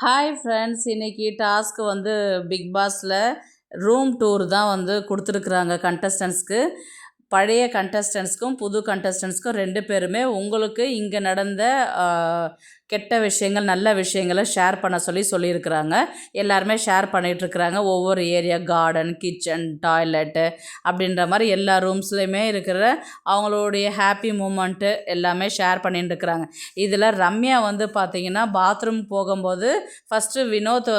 Hi friends, இன்னைக்கு task big பாஸில் room tour தான் கொடுத்துருக்குறாங்க கண்டஸ்டன்ஸ்க்கு. பழைய கண்டஸ்டன்ஸ்க்கும் புது கண்டஸ்டன்ஸ்க்கும் 2 பேருமே உங்களுக்கு இங்கே நடந்த கெட்ட விஷயங்கள் நல்ல விஷயங்களை ஷேர் பண்ண சொல்லியிருக்கிறாங்க. எல்லாருமே ஷேர் பண்ணிகிட்ருக்குறாங்க. ஒவ்வொரு ஏரியா, கார்டன், கிச்சன், டாய்லெட்டு அப்படின்ற மாதிரி எல்லா ரூம்ஸ்லையுமே இருக்கிற அவங்களுடைய ஹாப்பி மூமெண்ட்டு எல்லாமே ஷேர் பண்ணிட்டுருக்குறாங்க. இதில் ரம்யா பார்த்திங்கன்னா பாத்ரூம் போகும்போது ஃபஸ்ட்டு வினோத்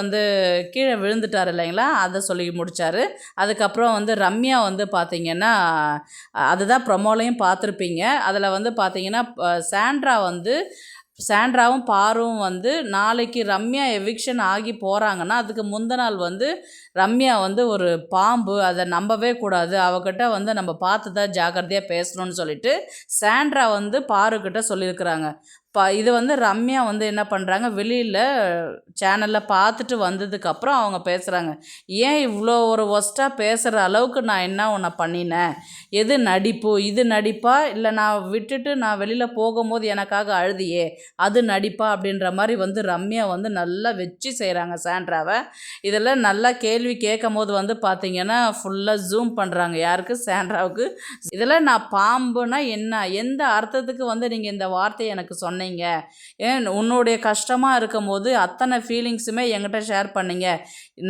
கீழே விழுந்துட்டார் இல்லைங்களா, அதை சொல்லி முடித்தார். அதுக்கப்புறம் ரம்யா பார்த்திங்கன்னா அதுதான் ப்ரொமோலையும் பார்த்துருப்பீங்க. அதில் பார்த்திங்கன்னா சாண்ட்ராவும் பாரும் நாளைக்கு ரம்யா எவிக்ஷன் ஆகி போகிறாங்கன்னா அதுக்கு முந்த நாள் ரம்யா ஒரு பாம்பு, அதை நம்பவே கூடாது, அவகிட்ட நம்ம பார்த்து தான் ஜாக்கிரதையாக பேசணும்னு சொல்லிட்டு சாண்ட்ரா பாருக்கிட்ட சொல்லியிருக்கிறாங்க. இது ரம்யா என்ன பண்ணுறாங்க, வெளியில் சேனலில் பார்த்துட்டு வந்ததுக்கப்புறம் அவங்க பேசுகிறாங்க. ஏன் இவ்வளோ ஒரு ஒஸ்ட்டாக பேசுகிற அளவுக்கு நான் என்ன உன்னை பண்ணினேன், எது நடிப்பு, இது நடிப்பா இல்லை நான் விட்டுட்டு நான் வெளியில் போகும்போது எனக்காக அழுதியே அது நடிப்பா அப்படின்ற மாதிரி ரம்யா நல்லா வச்சு செய்கிறாங்க சாண்ட்ராவை. இதில் நல்லா கேள்வி கேட்கும் போது பார்த்திங்கன்னா ஃபுல்லாக ஜூம் பண்ணுறாங்க யாருக்கு, சாண்ட்ராவுக்கு. இதில் நான் பாம்புனா என்ன, எந்த அர்த்தத்துக்கு நீங்கள் இந்த வார்த்தையை எனக்கு சொன்னீங்க, ஏன் உன்னுடைய கஷ்டமாக இருக்கும் போது அத்தனை ஃபீலிங்ஸுமே என்கிட்ட ஷேர் பண்ணீங்க.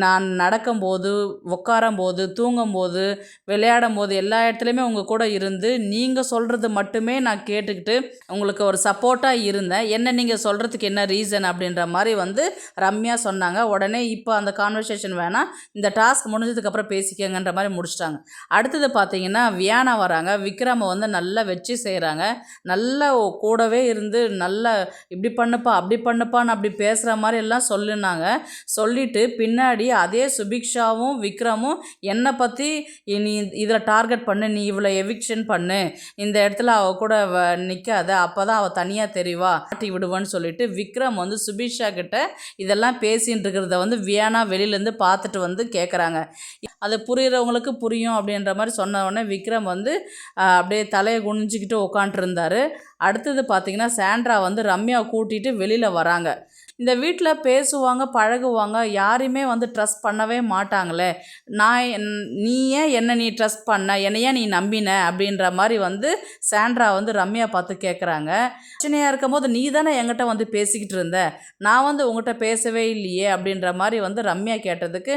நான் நடக்கும்போது, உட்காரும்போது, தூங்கும்போது, விளையாடும் போது எல்லா இடத்துலையுமே உங்கள் கூட இருந்து நீங்கள் சொல்கிறது மட்டுமே நான் கேட்டுக்கிட்டு உங்களுக்கு ஒரு சப்போர்ட்டாக இருந்தேன். என்ன நீங்கள் சொல்கிறதுக்கு என்ன ரீசன் அப்படின்ற மாதிரி ரம்யா சொன்னாங்க. உடனே இப்போ அந்த கான்வர்சேஷன் வேணாம், இந்த டாஸ்க் முடிஞ்சதுக்கப்புறம் பேசிக்கங்கன்ற மாதிரி முடிச்சிட்டாங்க. அடுத்தது பார்த்திங்கன்னா வியானா வராங்க. விக்ரமை நல்லா வச்சு செய்கிறாங்க. நல்லா கூடவே இருந்து நல்லா இப்படி பண்ணுப்பா அப்படி பண்ணுப்பான்னு அப்படி பேசுகிற மாதிரி எல்லாம் சொல்லினாங்க. சொல்லிவிட்டு பின்னாடி அதே சுபிக்ஷாவும் விக்ரமும் என்னை பற்றி நீ இதில் டார்கெட் பண்ணு, நீ இவ்வளோ எவிக்ஷன் பண்ணு, இந்த இடத்துல அவள் கூட நிற்காத, அப்போ தான் அவள் தனியாக தெரிவா, ஆட்டி விடுவான்னு சொல்லிட்டு விக்ரம் சுபிக்ஷா கிட்ட இதெல்லாம் பேசின்னு இருக்கிறத வியானா வெளியிலேருந்து பார்த்துட்டு கேட்குறாங்க. அது புரிகிறவங்களுக்கு புரியும் அப்படின்ற மாதிரி சொன்ன உடனே விக்ரம் அப்படியே தலையை குனிஞ்சிக்கிட்டு உட்காண்ட்ருந்தார். அடுத்தது பார்த்திங்கன்னா சாண்ட்ரா ரம்யாவை கூட்டிகிட்டு வெளியில் வராங்க. இந்த வீட்டில் பேசுவாங்க, பழகுவாங்க, யாரையுமே ட்ரஸ்ட் பண்ணவே மாட்டாங்களே, நீ ஏன் என்னை நீ ட்ரஸ்ட் பண்ண, என்னையா நீ நம்பின அப்படின்ற மாதிரி சாண்ட்ரா ரம்யா பார்த்து கேட்குறாங்க. பிரச்சனையாக இருக்கும் போது நீ தானே என்கிட்ட பேசிக்கிட்டு இருந்த, நான் உங்கள்கிட்ட பேசவே இல்லையே அப்படின்ற மாதிரி ரம்யா கேட்டதுக்கு,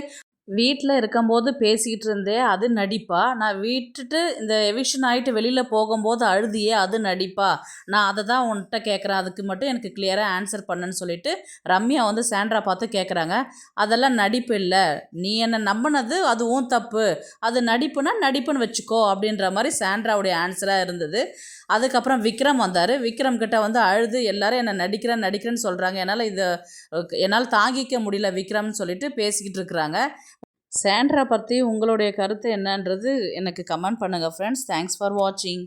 வீட்டில் இருக்கும்போது பேசிக்கிட்டு இருந்தே அது நடிப்பா, நான் விட்டுட்டு இந்த எவிக்ஷன் ஆகிட்டு வெளியில் போகும்போது அழுதியே அது நடிப்பா, நான் அதை தான் உன்கிட்ட கேட்குறேன், அதுக்கு மட்டும் எனக்கு கிளியராக ஆன்சர் பண்ணுன்னு சொல்லிட்டு ரம்யா சாண்ட்ரா பார்த்து கேட்குறாங்க. அதெல்லாம் நடிப்பு இல்லை, நீ என்னை நம்பினது அதுவும் தப்பு, அது நடிப்புனா நடிப்புன்னு வச்சுக்கோ அப்படின்ற மாதிரி சாண்ட்ராவுடைய ஆன்சராக இருந்தது. அதுக்கப்புறம் விக்ரம் வந்தார். விக்ரம் கிட்ட அழுது எல்லாரும் என்னை நடிக்கிறேன்னு சொல்கிறாங்க, என்னால் தாங்கிக்க முடியல விக்ரம்னு சொல்லிட்டு பேசிக்கிட்டு இருக்கிறாங்க. சாண்ட்ரா பற்றி உங்களுடைய கருத்து என்னன்றது எனக்கு கமெண்ட் பண்ணுங்கள் ஃப்ரெண்ட்ஸ். தேங்க்ஸ் ஃபார் வாட்சிங்.